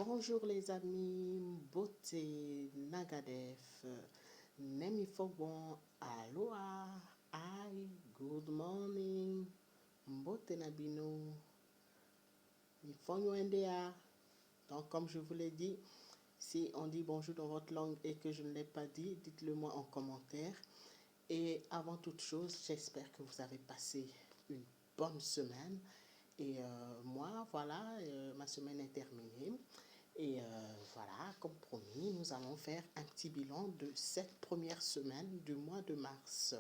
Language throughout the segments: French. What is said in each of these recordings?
Bonjour les amis, beauté, nagadef, nemi fogbon, aloha, hi, good morning, beauté nabino, mi fonyo ndea. Donc comme je vous l'ai dit, si on dit bonjour dans votre langue et que je ne l'ai pas dit, dites-le moi en commentaire. Et avant toute chose, j'espère que vous avez passé une bonne semaine. Et moi, voilà, ma semaine est terminée. Et voilà, comme promis, nous allons faire un petit bilan de cette première semaine du mois de mars.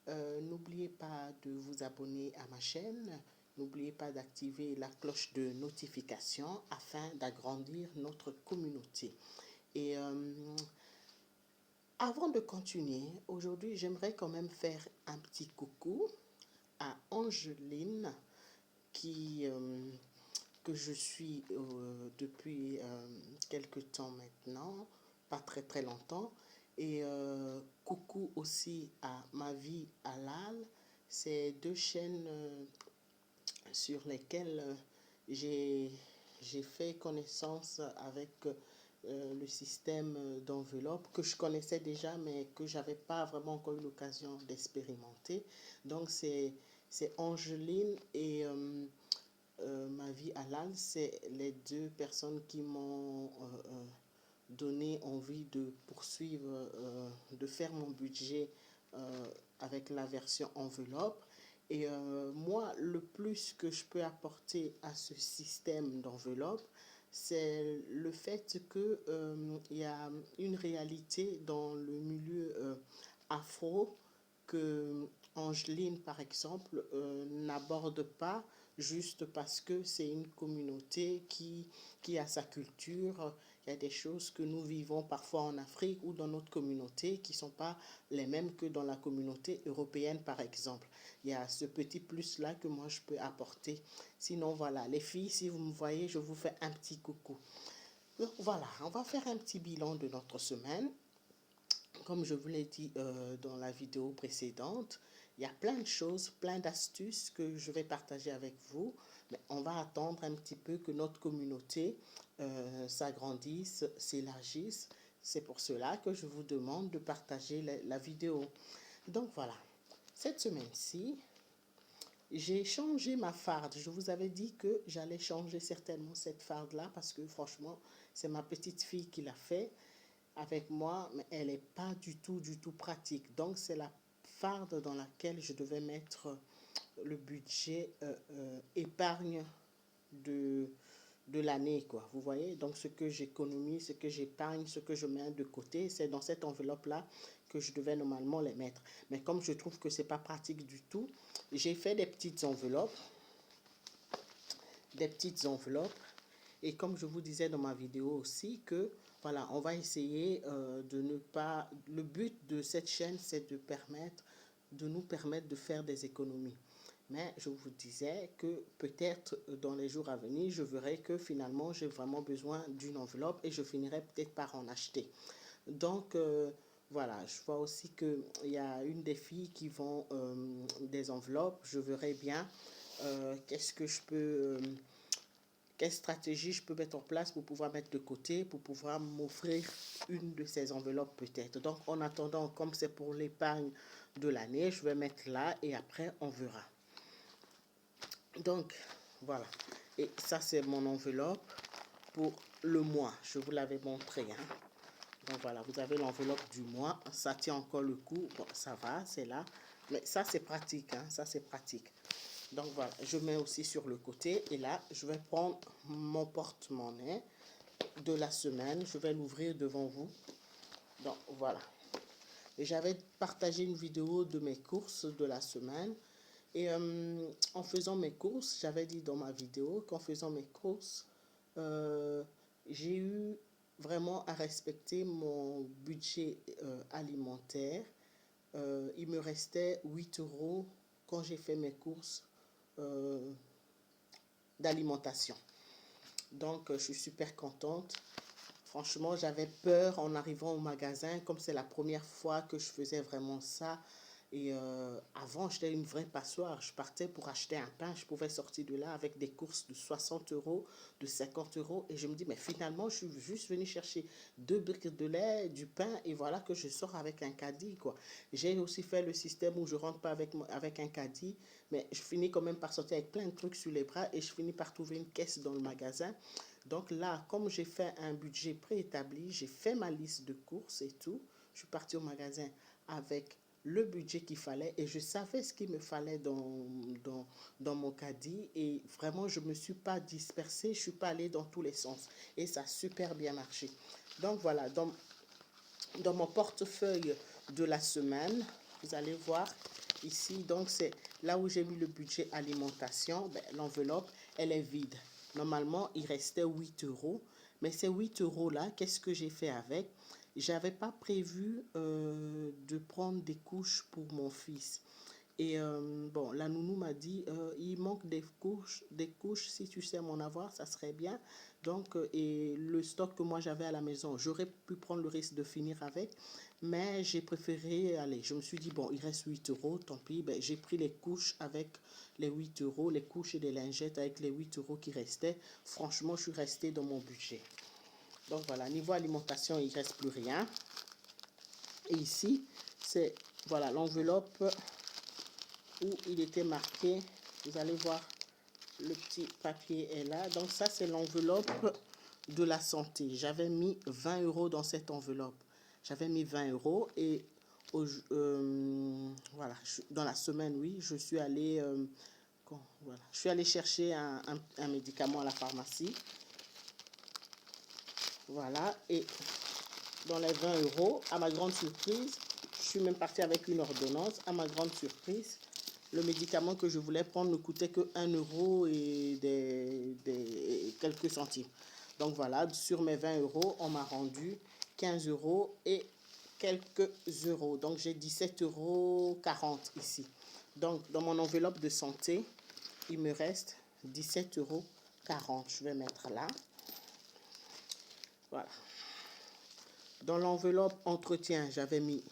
N'oubliez pas de vous abonner à ma chaîne. N'oubliez pas d'activer la cloche de notification afin d'agrandir notre communauté. Et avant de continuer, aujourd'hui, j'aimerais quand même faire un petit coucou à Angeline que je suis depuis quelque temps maintenant, pas très très longtemps. Et coucou aussi à Ma Vie Halal. C'est deux chaînes sur lesquelles j'ai fait connaissance avec le système d'enveloppe que je connaissais déjà mais que j'avais pas vraiment encore eu l'occasion d'expérimenter. Donc c'est Angeline et Ma Vie Halal, c'est les deux personnes qui m'ont donné envie de poursuivre, de faire mon budget avec la version enveloppe. Et moi, le plus que je peux apporter à ce système d'enveloppe, c'est le fait que il y a une réalité dans le milieu afro que Angeline, par exemple, n'aborde pas juste parce que c'est une communauté qui a sa culture. Il y a des choses que nous vivons parfois en Afrique ou dans notre communauté qui ne sont pas les mêmes que dans la communauté européenne, par exemple. Il y a ce petit plus-là que moi, je peux apporter. Sinon, voilà, les filles, si vous me voyez, je vous fais un petit coucou. Donc, voilà, on va faire un petit bilan de notre semaine. Comme je vous l'ai dit dans la vidéo précédente, il y a plein de choses, plein d'astuces que je vais partager avec vous. Mais on va attendre un petit peu que notre communauté s'agrandisse, s'élargisse. C'est pour cela que je vous demande de partager la vidéo. Donc voilà, cette semaine-ci, j'ai changé ma farde. Je vous avais dit que j'allais changer certainement cette farde-là parce que franchement, c'est ma petite fille qui l'a fait avec moi, mais elle n'est pas du tout pratique. Donc, c'est la farde dans laquelle je devais mettre le budget épargne de l'année, quoi. Vous voyez, donc ce que j'économise, ce que j'épargne, ce que je mets de côté, c'est dans cette enveloppe-là que je devais normalement les mettre. Mais comme je trouve que c'est pas pratique du tout, j'ai fait des petites enveloppes. Et comme je vous disais dans ma vidéo aussi que voilà, on va essayer de ne pas... Le but de cette chaîne, c'est de nous permettre de faire des économies. Mais je vous disais que peut-être dans les jours à venir, je verrai que finalement, j'ai vraiment besoin d'une enveloppe et je finirai peut-être par en acheter. Donc, voilà, je vois aussi qu'il y a une des filles qui vend des enveloppes. Je verrai bien qu'est-ce que je peux... quelle stratégie je peux mettre en place pour pouvoir mettre de côté, pour pouvoir m'offrir une de ces enveloppes peut-être. Donc, en attendant, comme c'est pour l'épargne de l'année, je vais mettre là et après, on verra. Donc, voilà. Et ça, c'est mon enveloppe pour le mois. Je vous l'avais montré. Hein. Donc, voilà, vous avez l'enveloppe du mois. Ça tient encore le coup. Bon, ça va, c'est là. Mais ça, c'est pratique. Hein. Ça, c'est pratique. Donc voilà, je mets aussi sur le côté et là, je vais prendre mon porte-monnaie de la semaine. Je vais l'ouvrir devant vous. Donc voilà. Et j'avais partagé une vidéo de mes courses de la semaine. Et en faisant mes courses, j'avais dit dans ma vidéo qu'en faisant mes courses, j'ai eu vraiment à respecter mon budget alimentaire. Il me restait 8 € quand j'ai fait mes courses d'alimentation. Donc, je suis super contente. Franchement, j'avais peur en arrivant au magasin, comme c'est la première fois que je faisais vraiment ça. Et avant, j'étais une vraie passoire. Je partais pour acheter un pain. Je pouvais sortir de là avec des courses de 60 euros, de 50 euros. Et je me dis, mais finalement, je suis juste venu chercher 2 briques de lait, du pain, et voilà que je sors avec un caddie, quoi. J'ai aussi fait le système où je rentre pas avec un caddie, mais je finis quand même par sortir avec plein de trucs sur les bras et je finis par trouver une caisse dans le magasin. Donc là, comme j'ai fait un budget préétabli, j'ai fait ma liste de courses et tout. Je suis partie au magasin avec le budget qu'il fallait et je savais ce qu'il me fallait dans mon caddie et vraiment je ne me suis pas dispersée, je ne suis pas allée dans tous les sens et ça a super bien marché. Donc voilà, dans mon portefeuille de la semaine, vous allez voir ici, donc c'est là où j'ai mis le budget alimentation, ben, l'enveloppe, elle est vide. Normalement, il restait 8 euros, mais ces 8 euros là, qu'est-ce que j'ai fait avec? J'avais pas prévu de prendre des couches pour mon fils. Et bon, la nounou m'a dit, il manque des couches, si tu sais m'en avoir, ça serait bien. Donc, et le stock que moi j'avais à la maison, j'aurais pu prendre le risque de finir avec, mais j'ai préféré aller. Je me suis dit, bon, il reste 8 euros, tant pis. Ben, j'ai pris les couches avec les 8 euros, les couches et les lingettes avec les 8 euros qui restaient. Franchement, je suis restée dans mon budget. Donc voilà, niveau alimentation, il ne reste plus rien. Et ici, c'est voilà l'enveloppe où il était marqué, vous allez voir, le petit papier est là. Donc ça, c'est l'enveloppe de la santé. J'avais mis 20 euros dans cette enveloppe. J'avais mis 20 euros et voilà, dans la semaine, oui, je suis allée voilà, je suis allée chercher un médicament à la pharmacie. Voilà, et dans les 20 euros, à ma grande surprise, je suis même partie avec une ordonnance. À ma grande surprise, le médicament que je voulais prendre ne coûtait que 1 euro et quelques centimes. Donc voilà, sur mes 20 euros, on m'a rendu 15 euros et quelques euros. Donc j'ai 17,40 € ici. Donc dans mon enveloppe de santé, il me reste 17,40 €. Je vais mettre là. Voilà. Dans l'enveloppe entretien, j'avais mis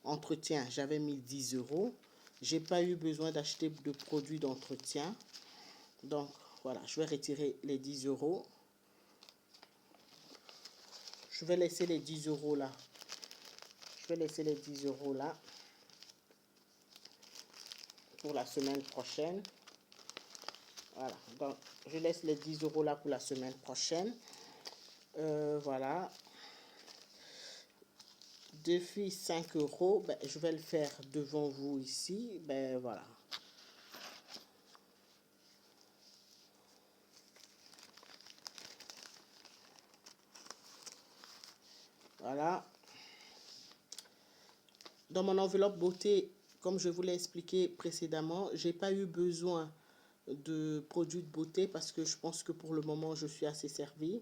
10 euros. J'ai pas eu besoin d'acheter de produits d'entretien. Donc, voilà, je vais retirer les 10 euros. Je vais laisser les 10 euros là. Je vais laisser les 10 euros là pour la semaine prochaine. Voilà, donc je laisse les 10 euros là pour la semaine prochaine. Voilà. Défi 5 euros, ben, je vais le faire devant vous ici. Ben voilà. Voilà. Dans mon enveloppe beauté, comme je vous l'ai expliqué précédemment, j'ai pas eu besoin de produits de beauté parce que je pense que pour le moment, je suis assez servie.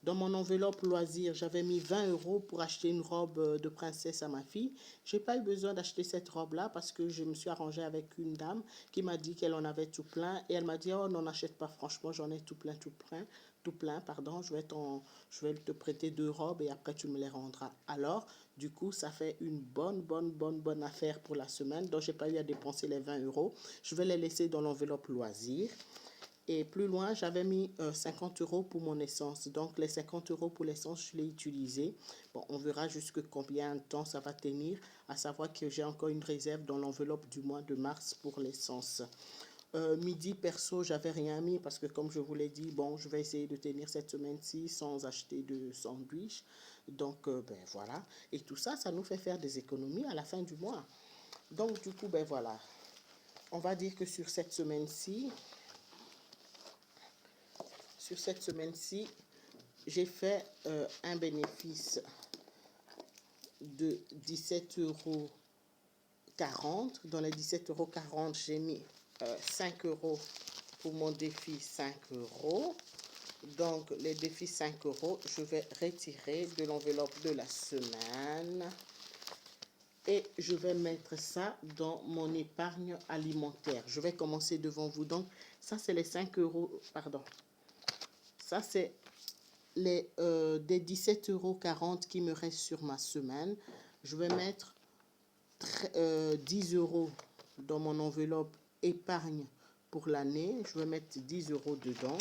Dans mon enveloppe loisir, j'avais mis 20 euros pour acheter une robe de princesse à ma fille. J'ai pas eu besoin d'acheter cette robe-là parce que je me suis arrangée avec une dame qui m'a dit qu'elle en avait tout plein. Et elle m'a dit, oh, n'en achète pas, franchement, j'en ai tout plein, pardon. Je vais te prêter 2 robes et après tu me les rendras. Alors, du coup, ça fait une bonne affaire pour la semaine. Donc, j'ai pas eu à dépenser les 20 euros. Je vais les laisser dans l'enveloppe loisir. Et plus loin, j'avais mis 50 euros pour mon essence. Donc, les 50 euros pour l'essence, je l'ai utilisé. Bon, on verra jusque combien de temps ça va tenir. À savoir que j'ai encore une réserve dans l'enveloppe du mois de mars pour l'essence. Midi, perso, j'avais rien mis parce que comme je vous l'ai dit, bon, je vais essayer de tenir cette semaine-ci sans acheter de sandwich. Donc, ben voilà. Et tout ça, ça nous fait faire des économies à la fin du mois. Donc, du coup, ben voilà. On va dire que sur cette semaine-ci, j'ai fait un bénéfice de 17,40 €. Dans les 17,40 €, j'ai mis 5 euros pour mon défi 5 euros. Donc, les défis 5 euros, je vais retirer de l'enveloppe de la semaine. Et je vais mettre ça dans mon épargne alimentaire. Je vais commencer devant vous. Donc, ça, c'est les 5 euros. Pardon. Ça, c'est des 17,40 € qui me restent sur ma semaine. Je vais mettre 10 euros dans mon enveloppe épargne pour l'année. Je vais mettre 10 euros dedans.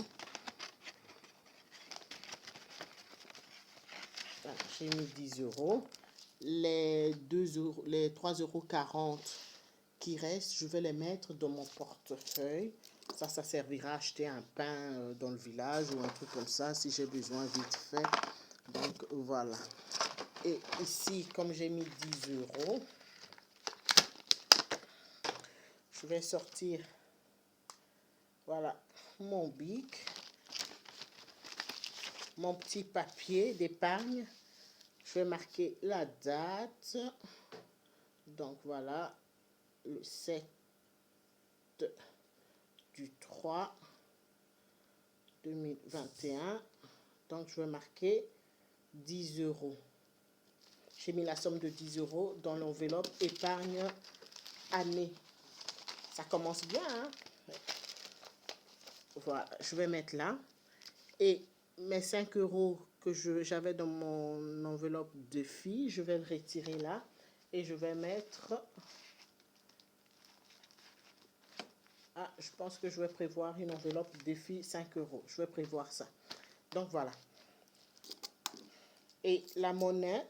Voilà, j'ai mis 10 euros. Les 3,40 € qui restent, je vais les mettre dans mon portefeuille. Ça servira à acheter un pain dans le village ou un truc comme ça si j'ai besoin vite fait. Donc voilà. Et ici, comme j'ai mis 10 euros, je vais sortir, voilà, mon bic, mon petit papier d'épargne. Je vais marquer la date. Donc voilà, le 7 du 3 2021. Donc je vais marquer 10 euros. J'ai mis la somme de 10 euros dans l'enveloppe épargne année. Ça commence bien, hein? Voilà, je vais mettre là. Et mes 5 euros que j'avais dans mon enveloppe de filles, je vais le retirer là. Et je vais mettre... Ah, je pense que je vais prévoir une enveloppe de filles 5 euros. Je vais prévoir ça. Donc voilà. Et la monnaie,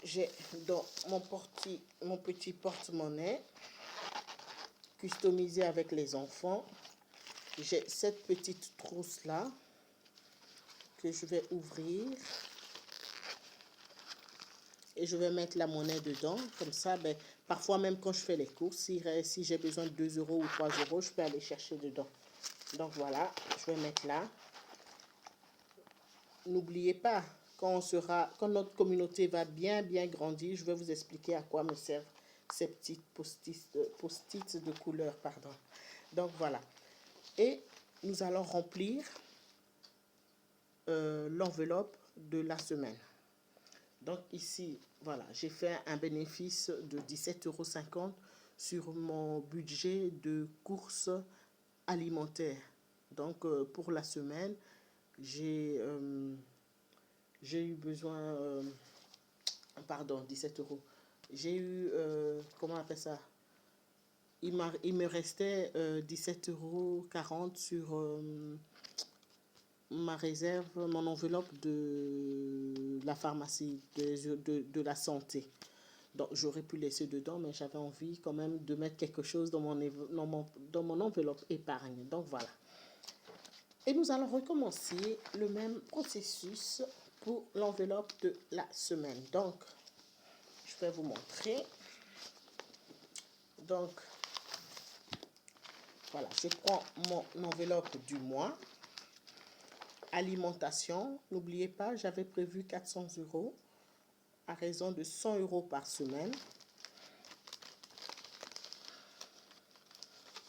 j'ai dans mon petit porte-monnaie customisé avec les enfants. J'ai cette petite trousse là que je vais ouvrir et je vais mettre la monnaie dedans. Comme ça, ben, parfois même quand je fais les courses, si j'ai besoin de 2 euros ou 3 euros, je peux aller chercher dedans. Donc voilà, je vais mettre là. N'oubliez pas, quand notre communauté va bien grandir, je vais vous expliquer à quoi me servent ces petites post-it de couleur, pardon. Donc voilà. Et nous allons remplir l'enveloppe de la semaine. Donc ici, voilà, j'ai fait un bénéfice de 17,50 € sur mon budget de courses alimentaires. Donc pour la semaine, j'ai eu besoin, pardon, 17 euros. J'ai eu, comment on appelle ça? Il me restait 17,40 € sur ma réserve, mon enveloppe de la pharmacie, de la santé. Donc j'aurais pu laisser dedans, mais j'avais envie quand même de mettre quelque chose dans mon enveloppe épargne. Donc voilà. Et nous allons recommencer le même processus pour l'enveloppe de la semaine. Donc, je vais vous montrer. Donc, voilà, je prends mon enveloppe du mois. Alimentation, n'oubliez pas, j'avais prévu 400 € à raison de 100 € par semaine.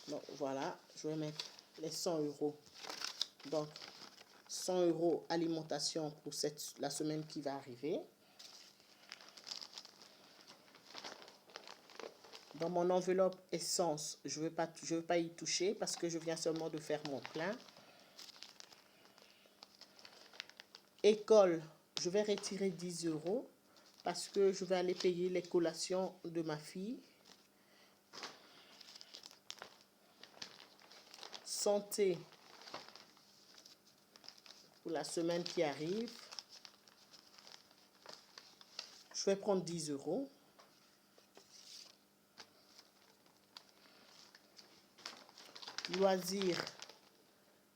Donc voilà, je vais mettre les 100 €. Donc 100 € alimentation pour la semaine qui va arriver. Dans mon enveloppe essence, je ne veux pas y toucher parce que je viens seulement de faire mon plein. École, je vais retirer 10 € parce que je vais aller payer les collations de ma fille. Santé, pour la semaine qui arrive, je vais prendre 10 €.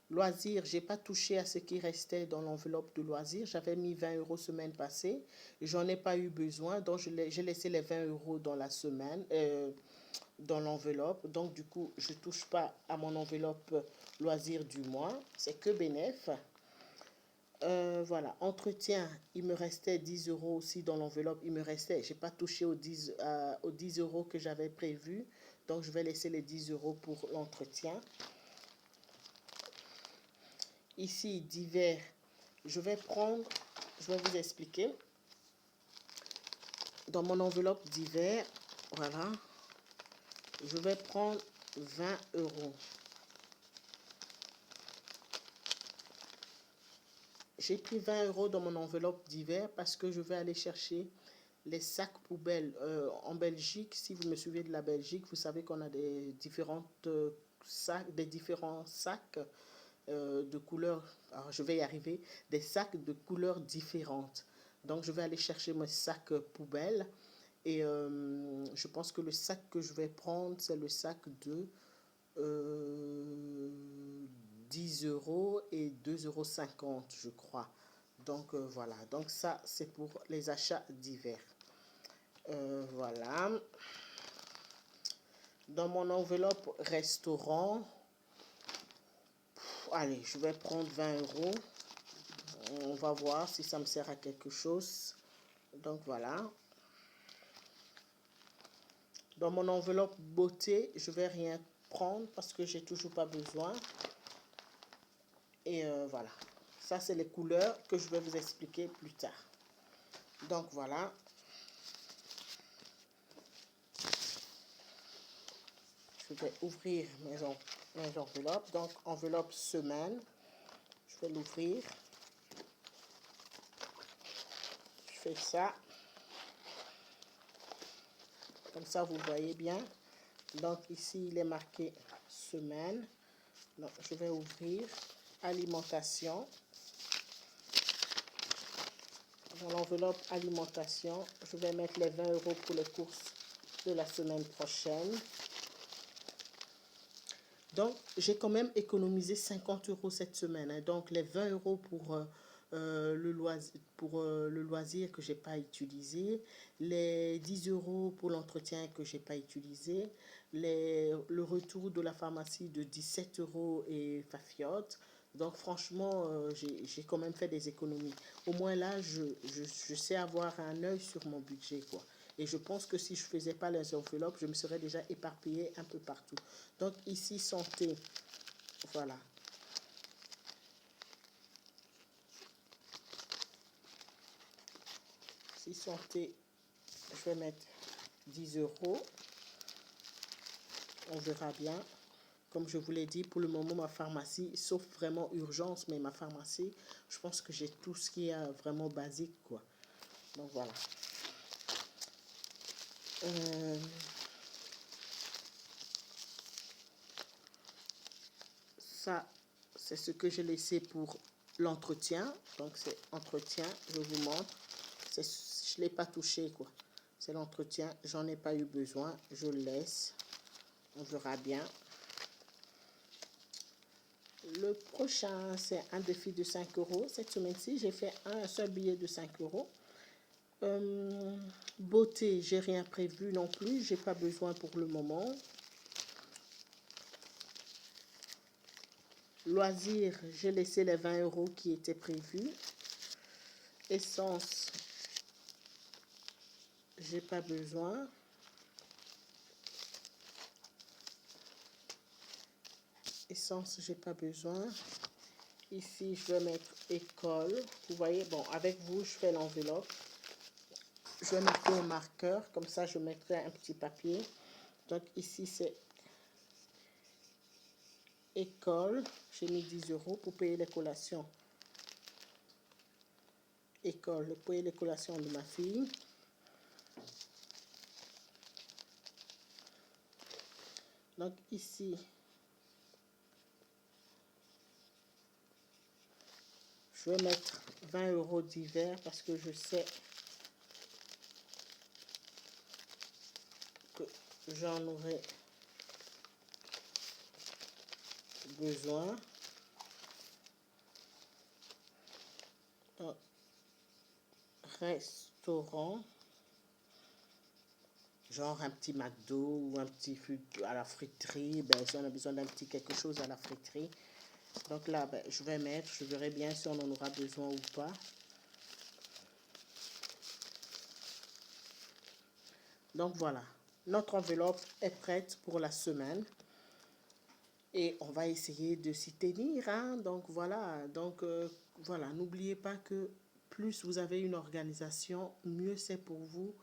Loisirs, je n'ai pas touché à ce qui restait dans l'enveloppe de loisirs. J'avais mis 20 € semaine passée. J'en ai pas eu besoin, donc j'ai laissé les 20 € dans la semaine, dans l'enveloppe. Donc du coup, je ne touche pas à mon enveloppe loisirs du mois. C'est que bénéf. Voilà, entretien, il me restait 10 € aussi dans l'enveloppe. Il me restait, je n'ai pas touché aux 10 € que j'avais prévu. Donc je vais laisser les 10 € pour l'entretien. Ici, divers, je vais vous expliquer. Dans mon enveloppe divers, voilà, je vais prendre 20 €. J'ai pris 20 € dans mon enveloppe divers parce que je vais aller chercher les sacs poubelles. En Belgique, si vous me suivez de la Belgique, vous savez qu'on a des différents sacs de couleurs. Alors, je vais y arriver. Des sacs de couleurs différentes. Donc, je vais aller chercher mes sacs poubelles. Et je pense que le sac que je vais prendre, c'est le sac de 10 euros et 2,50 € je crois. Donc voilà, donc ça c'est pour les achats divers. Voilà. Dans mon enveloppe restaurant, allez, je vais prendre 20 euros. On va voir si ça me sert à quelque chose. Donc voilà. Dans mon enveloppe beauté, je vais rien prendre parce que j'ai toujours pas besoin. Et voilà. Ça, c'est les couleurs que je vais vous expliquer plus tard. Donc voilà. Je vais ouvrir mes enveloppes. Donc enveloppe semaine. Je vais l'ouvrir. Je fais ça. Comme ça, vous voyez bien. Donc ici, il est marqué semaine. Donc je vais ouvrir alimentation. Dans l'enveloppe alimentation, je vais mettre les 20 euros pour les courses de la semaine prochaine. Donc, j'ai quand même économisé 50 euros cette semaine. Hein. Donc, les 20 euros pour le loisir que je n'ai pas utilisé, les 10 euros pour l'entretien que je n'ai pas utilisé, le retour de la pharmacie de 17 euros et fafiote. Donc, franchement, j'ai quand même fait des économies. Au moins là, je sais avoir un œil sur mon budget, quoi. Et je pense que si je ne faisais pas les enveloppes, je me serais déjà éparpillée un peu partout. Donc ici, santé, voilà. Ici, santé, je vais mettre 10 euros. On verra bien. Comme je vous l'ai dit, pour le moment, ma pharmacie, sauf vraiment urgence, mais ma pharmacie, je pense que j'ai tout ce qui est vraiment basique, quoi. Donc voilà. Ça, c'est ce que j'ai laissé pour l'entretien. Donc c'est entretien, je vous montre. Je ne l'ai pas touché, quoi. C'est l'entretien, j'en ai pas eu besoin, je le laisse. On verra bien. Le prochain, c'est un défi de 5 euros. Cette semaine-ci, j'ai fait un seul billet de 5 euros. Beauté, j'ai rien prévu non plus. J'ai pas besoin pour le moment. Loisirs, j'ai laissé les 20 euros qui étaient prévus. Essence, j'ai pas besoin. Essence, j'ai pas besoin. Ici, je vais mettre école. Vous voyez, bon, avec vous, je fais l'enveloppe. Je vais marquer au marqueur. Comme ça, je mettrai un petit papier. Donc, ici, c'est école. J'ai mis 10 euros pour payer les collations. École, pour payer les collations de ma fille. Donc, ici, je vais mettre 20 euros d'hiver parce que je sais que j'en aurai besoin. Restaurant, genre un petit McDo ou un petit à la friterie, ben, si on a besoin d'un petit quelque chose à la friterie. Donc là, ben, je vais mettre, je verrai bien si on en aura besoin ou pas. Donc voilà, notre enveloppe est prête pour la semaine. Et on va essayer de s'y tenir. Hein? Donc voilà, voilà, n'oubliez pas que plus vous avez une organisation, mieux c'est pour vous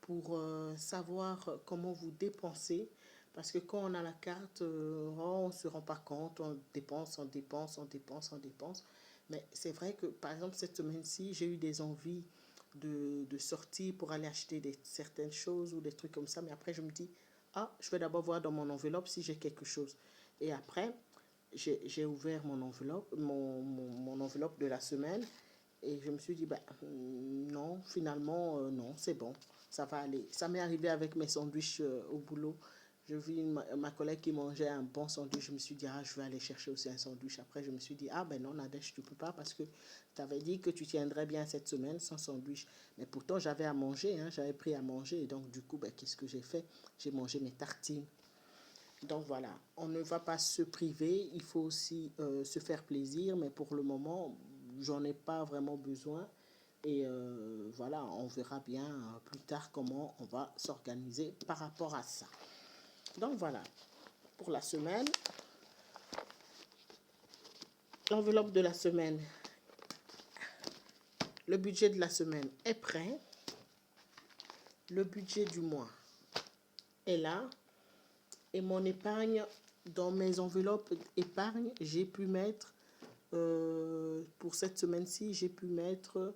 pour savoir comment vous dépensez. Parce que quand on a la carte, on ne se rend pas compte, on dépense, on dépense, on dépense, on dépense. Mais c'est vrai que, par exemple, cette semaine-ci, j'ai eu des envies de sortir pour aller acheter certaines choses ou des trucs comme ça. Mais après, je me dis, ah, je vais d'abord voir dans mon enveloppe si j'ai quelque chose. Et après, j'ai ouvert mon enveloppe, mon enveloppe de la semaine. Et je me suis dit, bah, non, finalement, non, c'est bon, ça va aller. Ça m'est arrivé avec mes sandwichs au boulot. Je vis ma collègue qui mangeait un bon sandwich. Je me suis dit, ah, je vais aller chercher aussi un sandwich. Après, je me suis dit, ah, ben non, Nadège, tu ne peux pas parce que tu avais dit que tu tiendrais bien cette semaine sans sandwich. Mais pourtant, j'avais à manger, hein, j'avais pris à manger. Et donc, du coup, ben, qu'est-ce que j'ai fait? J'ai mangé mes tartines. Donc voilà, on ne va pas se priver, il faut aussi se faire plaisir, mais pour le moment, j'en ai pas vraiment besoin. Et voilà, on verra bien plus tard comment on va s'organiser par rapport à ça. Donc voilà, pour la semaine, l'enveloppe de la semaine, le budget de la semaine est prêt. Le budget du mois est là. Et mon épargne, dans mes enveloppes épargne, j'ai pu mettre, pour cette semaine-ci, j'ai pu mettre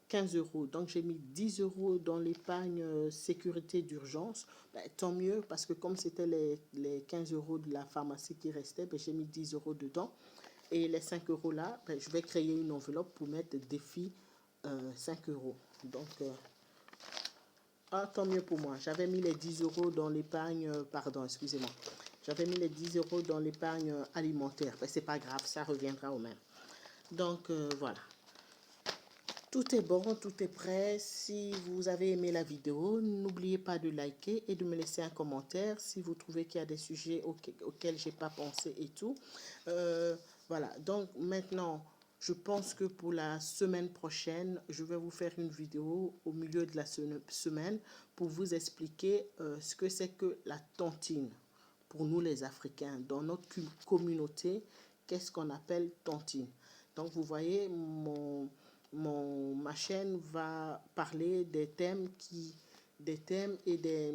15 euros. Donc j'ai mis 10 euros dans l'épargne sécurité d'urgence. Ben, tant mieux, parce que comme c'était les 15 euros de la pharmacie qui restaient, ben, j'ai mis 10 euros dedans. Et les 5 euros là, ben, je vais créer une enveloppe pour mettre défi 5 euros. Donc, tant mieux pour moi. J'avais mis les 10 euros dans l'épargne, pardon, excusez-moi. J'avais mis les 10 euros dans l'épargne alimentaire. Ben, c'est pas grave, ça reviendra au même. Donc, voilà. Tout est bon, tout est prêt. Si vous avez aimé la vidéo, n'oubliez pas de liker et de me laisser un commentaire si vous trouvez qu'il y a des sujets auxquels j'ai pas pensé et tout. Voilà, donc maintenant, je pense que pour la semaine prochaine, je vais vous faire une vidéo au milieu de la semaine pour vous expliquer ce que c'est que la tontine pour nous les Africains. Dans notre communauté, qu'est-ce qu'on appelle tontine? Donc vous voyez, ma chaîne va parler des thèmes et des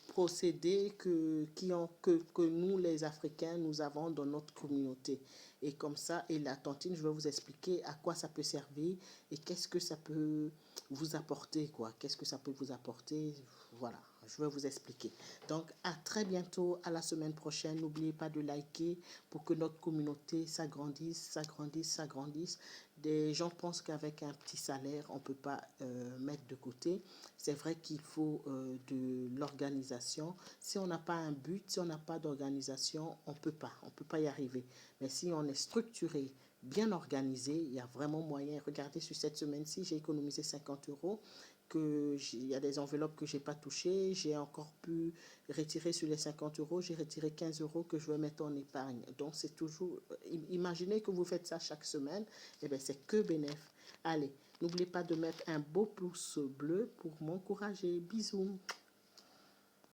procédés que nous, les Africains, nous avons dans notre communauté. Et comme ça, et la tontine, je vais vous expliquer à quoi ça peut servir et qu'est-ce que ça peut vous apporter, quoi. Qu'est-ce que ça peut vous apporter, voilà. Je vais vous expliquer. Donc, à très bientôt, à la semaine prochaine. N'oubliez pas de liker pour que notre communauté s'agrandisse, s'agrandisse, s'agrandisse. Des gens pensent qu'avec un petit salaire, on ne peut pas mettre de côté. C'est vrai qu'il faut de l'organisation. Si on n'a pas un but, si on n'a pas d'organisation, on ne peut pas y arriver. Mais si on est structuré, bien organisé, il y a vraiment moyen. Regardez, sur cette semaine-ci, j'ai économisé 50 euros. Il y a des enveloppes que je n'ai pas touchées. J'ai encore pu retirer sur les 50 euros. J'ai retiré 15 euros que je vais mettre en épargne. Donc, c'est toujours... Imaginez que vous faites ça chaque semaine. Eh bien, c'est que bénéf. Allez, n'oubliez pas de mettre un beau pouce bleu pour m'encourager. Bisous.